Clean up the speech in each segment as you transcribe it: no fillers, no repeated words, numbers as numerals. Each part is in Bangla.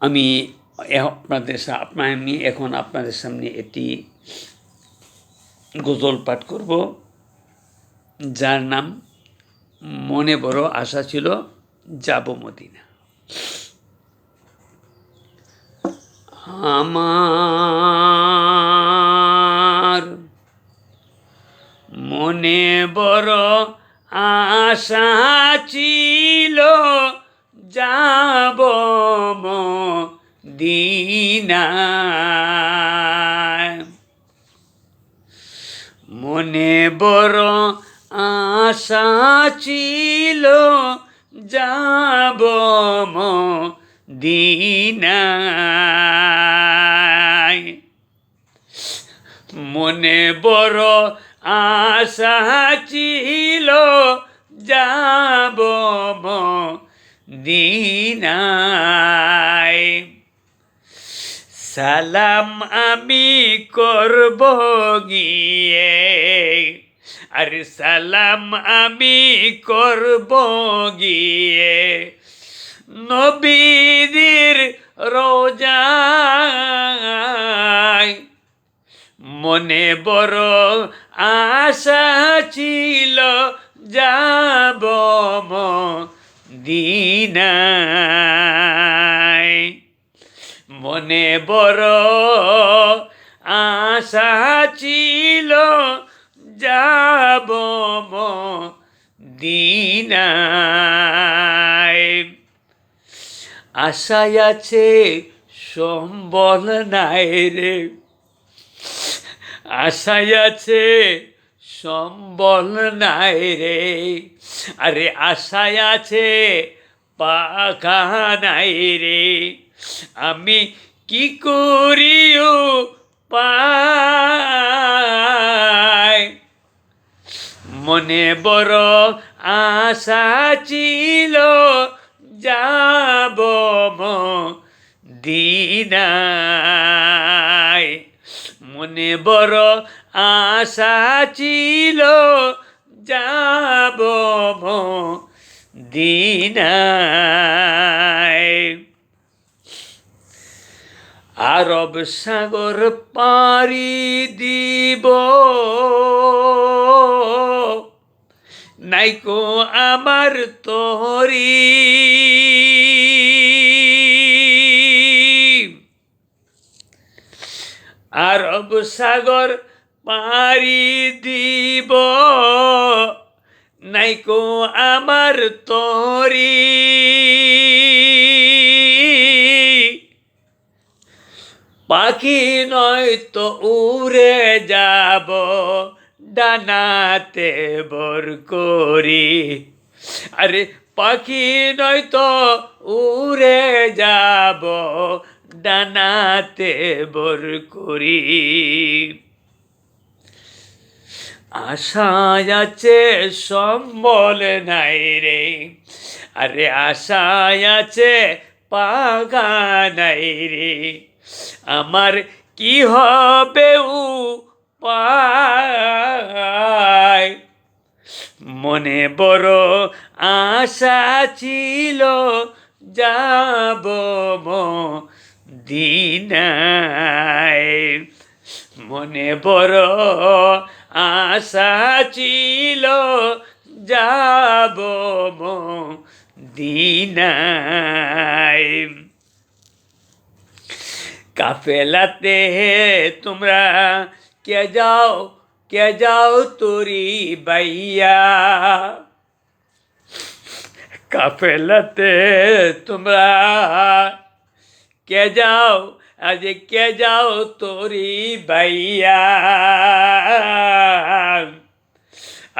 আমি এখন আপনাদের সামনে একটি গজল পাঠ করব, যার নাম মনে বড় আশা ছিল যাব মদিনা। আমার মনে বড় আশা ছিল যাব মদিনায়। মনে বড় আশা ছিল যাব মদিনায়। মনে বড় আশা ছিল যাব মদিনায়। সালাম আমি করব গিয়ে, আরে সালাম আমি করব গিয়ে নবীদের রোজায়। মনে বড় আশা ছিল যাব মদিনায়। মনে বড় আশা ছিল যাব মদিনায়। আশায় আছে সম্বল নাই রে, আশায় আছে সম্বল নাই রে, আরে আশায় আছে পাখা নাই রে। আমি কি করিও পাই। মনে বড় আশা ছিল যাব মদিনায়। মনে বড় আশা ছিল যাব মদিনায়। আরব সাগর পাড়ি দিব নাইকো আমার তোরি। আরব সাগর পাড়ি দিব নাইকো আমার তোরি। পাখি নয় তো উড়ে যাব ডানাতে বর করি। আরে পাখি নয় তো উড়ে যাব ডানাতে বর করি। আশায় আছে সম্বল নাই রে, আরে আশায় আছে পাগা নাই রে। আমার কি হবে উপায়। মনে বড় আশা ছিল যাব মদিনায়। মনে বড় আশা ছিল যাব মদিনায়। কাফেলাতে তোমরা কে যাও তোরি বাইয়া। কাফেলাতে তোমরা কে যাও তোরি বাইয়া।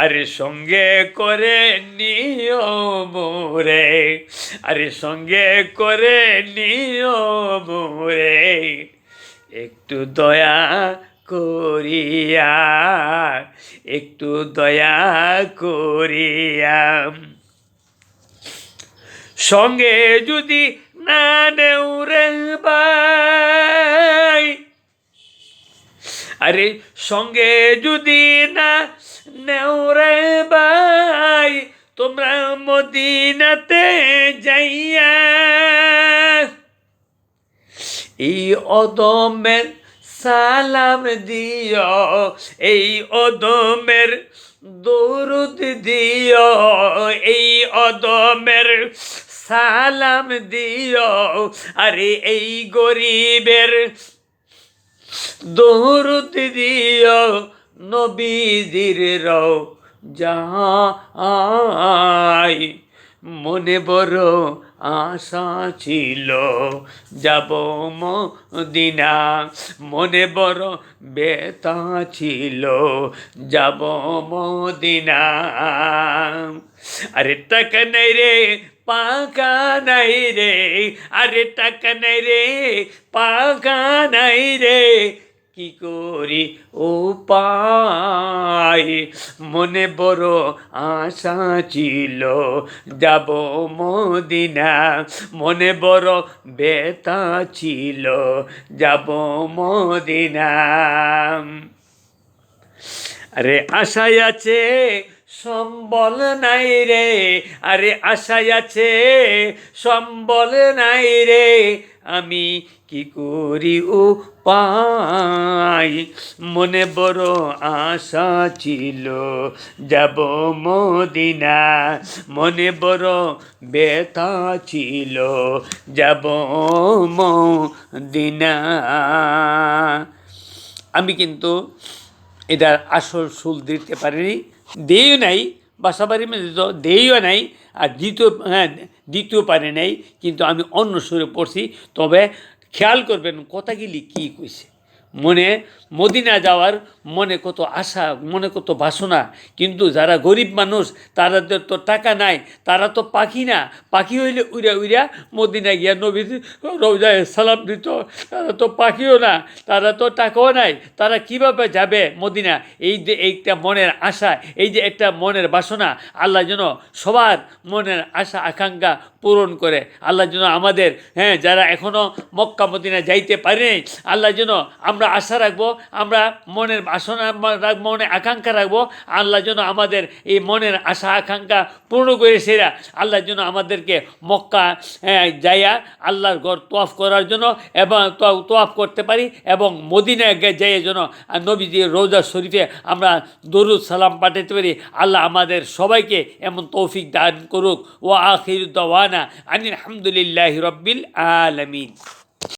আরে সঙ্গে করে নিও মোরে, আরে সঙ্গে করে নিও মোরে। একটু দয়া করিয়া, একটু দয়া করিয়া। সঙ্গে যদি না নেও রে ভাই, আরে সঙ্গে যদি না নেও রে ভাই, তোমরা মদিনাতে যাইয়া। এই অদমের সালাম দিও, এই অদমের দরুদ দিও, এই অদমের সালাম দিও, আরে এই গরিবের দরুদ দিও, নবীজির রওজায়। মনে বড় আশা ছিল যাব মদিনা, মনে বড় ব্যথা ছিল যাব মদিনা। আরে টাকা নাই রে পাকা নাই রে, আরে টাকা নাই রে পাকা নাই রে, কি করি উপায়। মনে বড় আশা ছিল যাব মদিনা, মনে বড় ব্যথা ছিল যাব মদিনা। আরে আশায় আছে সম্বল নাই রে, আরে আশায় আছে সম্বল নাই রে, আমি কি করি উপায়। মনে বড় আশা ছিল যাব মদিনা, মনে বড় ব্যথা ছিল যাব মদিনা। আমি কিন্তু এটার আসল সুল দিতে পারিনি, দেইও নাই, বাসা বাড়ির মধ্যে তো দেইও নাই, আর দিতেও পারি নাই, কিন্তু আমি অন্য সুরে পড়ছি। তবে খেয়াল করবেন কথাগুলি কী কইছে। মনে মদিনা যাওয়ার মনে কত আশা, মনে কত বাসনা, কিন্তু যারা গরিব মানুষ তাদের তো টাকা নাই, তারা তো পাখি না, পাখি হইলে উড়া উড়া মদিনা গিয়া নবীর রওজায় সালাম দিত। তারা তো পাখিও না, তারা তো টাকাও নাই, তারা কিভাবে যাবে মদিনা। এই যে একটা মনের আশা, এই যে একটা মনের বাসনা, আল্লাহ যেন সবার মনের আশা আকাঙ্ক্ষা পূরণ করে। আল্লাহ যেন আমাদের যারা এখনও মক্কা মদিনা যাইতে পারি নাই, আল্লাহ যেন আমরা আশা রাখবো, আমরা মনের বাসনা রাখবো, মনে আকাঙ্ক্ষা রাখবো, আল্লাহ যেন আমাদের এই মনের আশা আকাঙ্ক্ষা পূর্ণ করে সেরা। আল্লাহ যেন আমাদেরকে মক্কা যাইয়া আল্লাহর ঘর তোয়াফ করার জন্য এবং তোয়াফ করতে পারি, এবং মদিনায় যাইয়া যেন নবীজির রওজা শরীফে আমরা দরুদ সালাম পাঠাতে পারি। আল্লাহ আমাদের সবাইকে এমন তৌফিক দান করুক। ওয়া আখিরু দাওয়ানা আনিল হামদুলিল্লাহি রাব্বিল আলামিন।